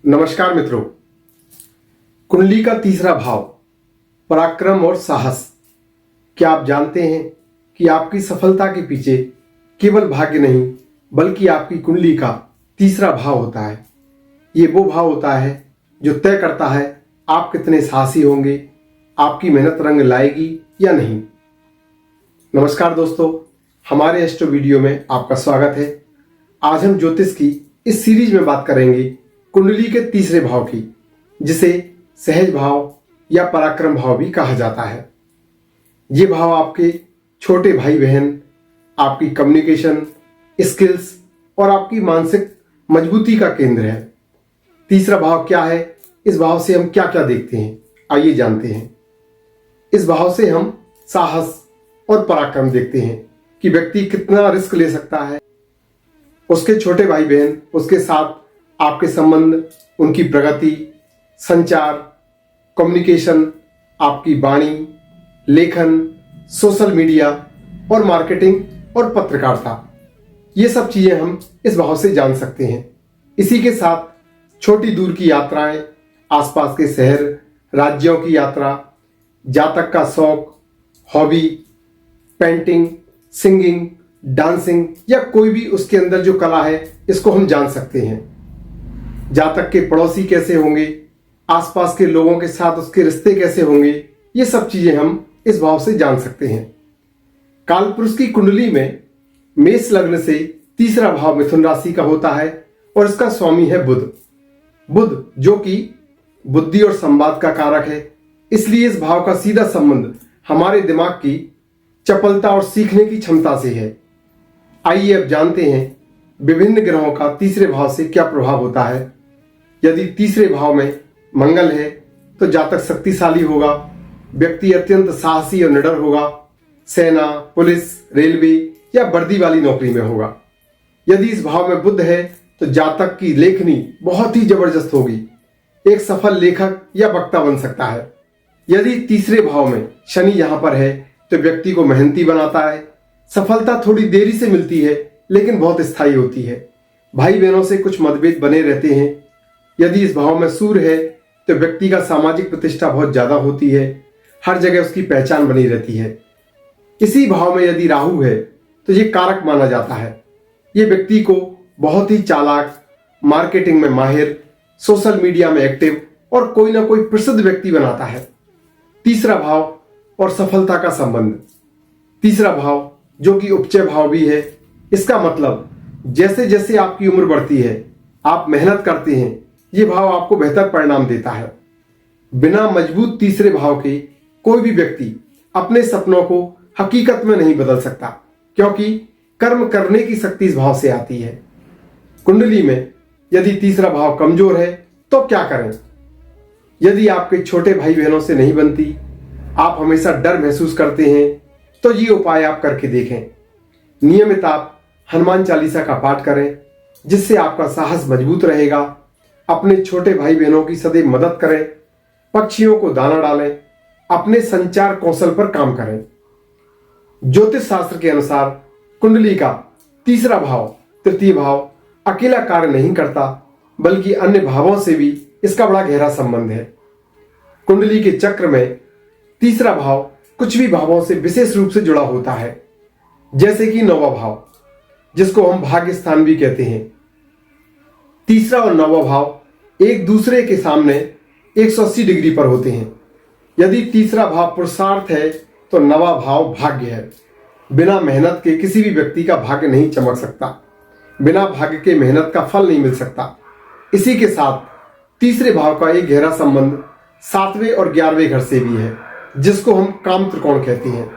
नमस्कार मित्रों। कुंडली का तीसरा भाव पराक्रम और साहस। क्या आप जानते हैं कि आपकी सफलता के पीछे केवल भाग्य नहीं बल्कि आपकी कुंडली का तीसरा भाव होता है। ये वो भाव होता है जो तय करता है आप कितने साहसी होंगे, आपकी मेहनत रंग लाएगी या नहीं। नमस्कार दोस्तों, हमारे एस्ट्रो वीडियो में आपका स्वागत है। आज हम ज्योतिष की इस सीरीज में बात करेंगे कुंडली के तीसरे भाव की, जिसे सहज भाव या पराक्रम भाव भी कहा जाता है। ये भाव आपके छोटे भाई बहन, आपकी कम्युनिकेशन स्किल्स और आपकी मानसिक मजबूती का केंद्र है। तीसरा भाव क्या है, इस भाव से हम क्या क्या देखते हैं, आइए जानते हैं। इस भाव से हम साहस और पराक्रम देखते हैं कि व्यक्ति कितना रिस्क ले सकता है। उसके छोटे भाई बहन, उसके साथ आपके संबंध, उनकी प्रगति, संचार, कम्युनिकेशन, आपकी वाणी, लेखन, सोशल मीडिया और मार्केटिंग और पत्रकारिता, ये सब चीजें हम इस भाव से जान सकते हैं। इसी के साथ छोटी दूर की यात्राएं, आसपास के शहर, राज्यों की यात्रा, जातक का शौक, हॉबी, पेंटिंग, सिंगिंग, डांसिंग या कोई भी उसके अंदर जो कला है, इसको हम जान सकते हैं। जातक के पड़ोसी कैसे होंगे, आसपास के लोगों के साथ उसके रिश्ते कैसे होंगे, ये सब चीजें हम इस भाव से जान सकते हैं। कालपुरुष की कुंडली में मेष लग्न से तीसरा भाव मिथुन राशि का होता है और इसका स्वामी है बुध। बुध जो कि बुद्धि और संवाद का कारक है, इसलिए इस भाव का सीधा संबंध हमारे दिमाग की चपलता और सीखने की क्षमता से है। आइए अब जानते हैं विभिन्न ग्रहों का तीसरे भाव से क्या प्रभाव होता है। यदि तीसरे भाव में मंगल है तो जातक शक्तिशाली होगा, व्यक्ति अत्यंत साहसी और निडर होगा, सेना, पुलिस, रेलवे या वर्दी वाली नौकरी में होगा। यदि इस भाव में बुध है तो जातक की लेखनी बहुत ही जबरदस्त होगी, एक सफल लेखक या वक्ता बन सकता है। यदि तीसरे भाव में शनि यहां पर है तो व्यक्ति को मेहनती बनाता है, सफलता थोड़ी देरी से मिलती है लेकिन बहुत स्थायी होती है। भाई बहनों से कुछ मतभेद बने रहते हैं। यदि इस भाव में सूर्य है तो व्यक्ति का सामाजिक प्रतिष्ठा बहुत ज्यादा होती है, हर जगह उसकी पहचान बनी रहती है। इसी भाव में यदि राहु है तो ये कारक माना जाता है। ये व्यक्ति को बहुत ही चालाक, मार्केटिंग में माहिर, सोशल मीडिया में एक्टिव और कोई ना कोई प्रसिद्ध व्यक्ति बनाता है। तीसरा भाव और सफलता का संबंध। तीसरा भाव जो कि उपचय भाव भी है, इसका मतलब जैसे जैसे आपकी उम्र बढ़ती है, आप मेहनत करते हैं, ये भाव आपको बेहतर परिणाम देता है। बिना मजबूत तीसरे भाव के कोई भी व्यक्ति अपने सपनों को हकीकत में नहीं बदल सकता, क्योंकि कर्म करने की शक्ति इस भाव से आती है। कुंडली में यदि तीसरा भाव कमजोर है तो क्या करें। यदि आपके छोटे भाई बहनों से नहीं बनती, आप हमेशा डर महसूस करते हैं, तो ये उपाय आप करके देखें। नियमित आप हनुमान चालीसा का पाठ करें, जिससे आपका साहस मजबूत रहेगा। अपने छोटे भाई बहनों की सदैव मदद करें, पक्षियों को दाना डालें, अपने संचार कौशल पर काम करें। ज्योतिष शास्त्र के अनुसार कुंडली का तीसरा भाव, तृतीय भाव अकेला कार्य नहीं करता, बल्कि अन्य भावों से भी इसका बड़ा गहरा संबंध है। कुंडली के चक्र में तीसरा भाव कुछ भी भावों से विशेष रूप से जुड़ा होता है, जैसे कि नौवां भाव, जिसको हम भाग्य स्थान भी कहते हैं। तीसरा और नौवां भाव एक दूसरे के सामने 180 डिग्री पर होते हैं। यदि तीसरा भाव पुरुषार्थ है तो नौवां भाव भाग्य है। बिना मेहनत के किसी भी व्यक्ति का भाग्य नहीं चमक सकता, बिना भाग्य के मेहनत का फल नहीं मिल सकता। इसी के साथ तीसरे भाव का एक गहरा संबंध 7वें और 11वें घर से भी है, जिसको हम काम त्रिकोण कहते हैं।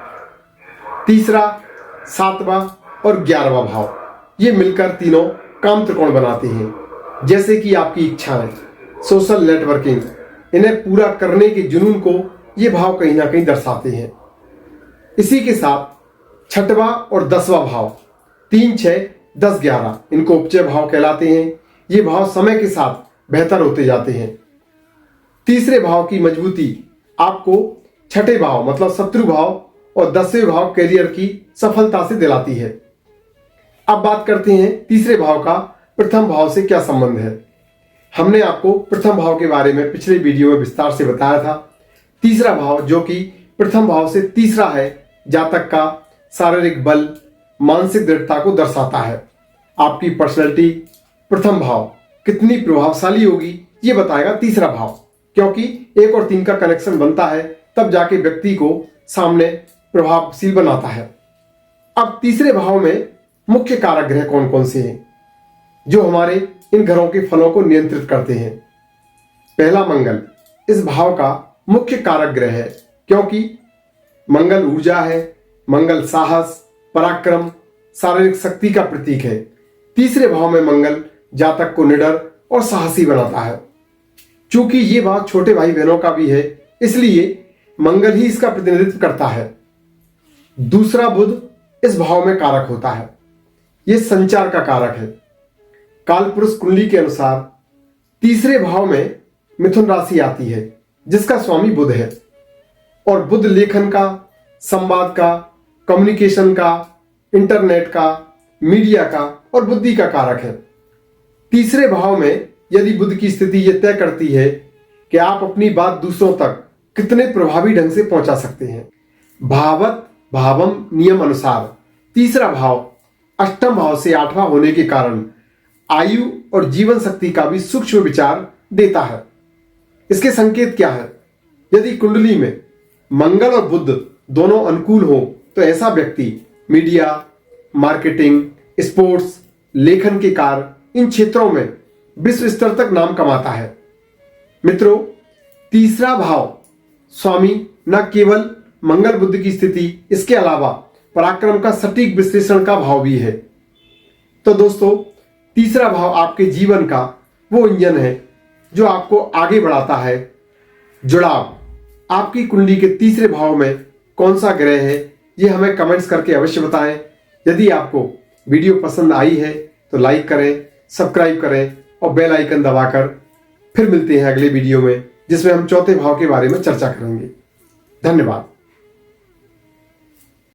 तीसरा, 7वां और 11वां भाव, ये मिलकर तीनों काम त्रिकोण बनाते हैं। जैसे कि आपकी इच्छाएं, सोशल नेटवर्किंग, इन्हें पूरा करने के जुनून को ये भाव कहीं ना कहीं दर्शाते हैं। इसी के साथ 6वां और 10वां भाव, 3, 6, 10, 11, इनको उपचय भाव कहलाते हैं। ये भाव समय के साथ बेहतर होते जाते हैं। तीसरे भाव की मजबूती आपको 6ठे भाव मतलब शत्रु भाव और 10वें भाव कैरियर की सफलता से दिलाती है। अब बात करते हैं तीसरे भाव का प्रथम भाव से क्या संबंध है। हमने आपको प्रथम भाव के बारे में पिछले वीडियो में विस्तार से बताया था। तीसरा भाव जो कि प्रथम भाव से तीसरा है, जातक का शारीरिक बल, मानसिक दृढ़ता को दर्शाता है। आपकी पर्सनैलिटी प्रथम भाव कितनी प्रभावशाली होगी ये बताएगा तीसरा भाव, क्योंकि 1 और 3 का कनेक्शन बनता है तब जाके व्यक्ति को सामने प्रभावशील बनाता है। अब तीसरे भाव में मुख्य कारक ग्रह कौन कौन से हैं जो हमारे इन घरों के फलों को नियंत्रित करते हैं। पहला मंगल इस भाव का मुख्य कारक ग्रह है, क्योंकि मंगल ऊर्जा है, मंगल साहस, पराक्रम, शारीरिक शक्ति का प्रतीक है। तीसरे भाव में मंगल जातक को निडर और साहसी बनाता है। चूंकि ये भाव छोटे भाई बहनों का भी है, इसलिए मंगल ही इसका प्रतिनिधित्व करता है। दूसरा बुध इस भाव में कारक होता है, यह संचार का कारक है। कालपुरुष कुंडली के अनुसार तीसरे भाव में मिथुन राशि आती है जिसका स्वामी बुध है, और बुध लेखन का, संवाद का, कम्युनिकेशन का, इंटरनेट का, मीडिया का और बुद्धि का कारक है। तीसरे भाव में यदि बुध की स्थिति यह तय करती है कि आप अपनी बात दूसरों तक कितने प्रभावी ढंग से पहुंचा सकते हैं। भावत भावम नियम अनुसार तीसरा भाव अष्टम भाव से 8वां होने के कारण आयु और जीवन शक्ति का भी सूक्ष्म विचार देता है। इसके संकेत क्या है? यदि कुंडली में मंगल और बुध दोनों अनुकूल हो तो ऐसा व्यक्ति मीडिया, मार्केटिंग, स्पोर्ट्स, लेखन के कार्य, इन क्षेत्रों में विश्व स्तर तक नाम कमाता है। मित्रों, तीसरा भाव स्वामी न केवल मंगल बुध की स्थिति, इसके अलावा पराक्रम का सटीक विश्लेषण का भाव भी है। तो दोस्तों, तीसरा भाव आपके जीवन का वो इंजन है जो आपको आगे बढ़ाता है। जुड़ाव आपकी कुंडली के तीसरे भाव में कौन सा ग्रह है ये हमें कमेंट्स करके अवश्य बताएं। यदि आपको वीडियो पसंद आई है तो लाइक करें, सब्सक्राइब करें और बेल आइकन दबाकर फिर मिलते हैं अगले वीडियो में, जिसमें हम चौथे भाव के बारे में चर्चा करेंगे। धन्यवाद।